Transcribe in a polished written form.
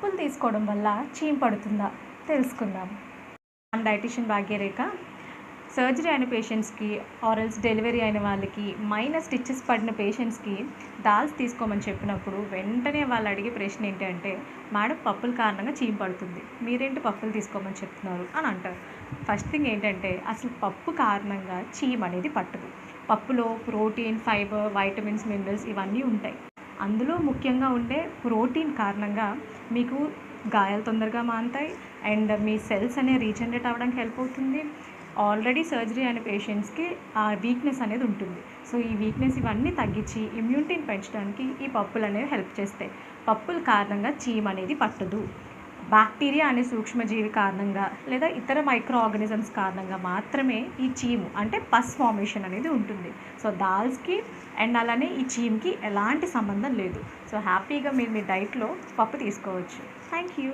పప్పులు తీసుకోవడం వల్ల చీమ్ పడుతుందా తెలుసుకుందాం. డైటీషియన్ భాగ్యరేఖ. సర్జరీ అయిన పేషెంట్స్కి ఆర్ఎల్స్ డెలివరీ అయిన వాళ్ళకి మైనస్ స్టిచెస్ పడిన పేషెంట్స్కి దాల్స్ తీసుకోమని చెప్పినప్పుడు వెంటనే వాళ్ళు అడిగే ప్రశ్న ఏంటంటే, మేడం పప్పుల కారణంగా చీమ్ పడుతుంది, మీరేంటి పప్పులు తీసుకోమని చెప్తున్నారు అని అంటారు. ఫస్ట్ థింగ్ ఏంటంటే, అసలు పప్పు కారణంగా చీమ్ అనేది పట్టదు. పప్పులో ప్రోటీన్, ఫైబర్, వైటమిన్స్, మినరల్స్ ఇవన్నీ ఉంటాయి. అందులో ముఖ్యంగా ఉండే ప్రోటీన్ కారణంగా మీకు గాయాలు తొందరగా మానుతాయి అండ్ మీ సెల్స్ అనేవి రీజనరేట్ అవ్వడానికి హెల్ప్ అవుతుంది. ఆల్రెడీ సర్జరీ అయిన పేషెంట్స్కి ఆ వీక్నెస్ అనేది ఉంటుంది. సో ఈ వీక్నెస్ ఇవన్నీ తగ్గించి ఇమ్యూనిటీని పెంచడానికి ఈ పప్పులు అనేవి హెల్ప్ చేస్తాయి. పప్పుల కారణంగా చీమ్ అనేది పట్టదు. బ్యాక్టీరియా అనే సూక్ష్మజీవి కారణంగా లేదా ఇతర మైక్రో ఆర్గానిజమ్స్ కారణంగా మాత్రమే ఈ చీము అంటే పస్ ఫార్మేషన్ అనేది ఉంటుంది. సో దాల్స్కి అండ్ అలానే ఈ చీమ్కి ఎలాంటి సంబంధం లేదు. సో హ్యాపీగా మీరు మీ డైట్లో పప్పు తీసుకోవచ్చు. Thank you.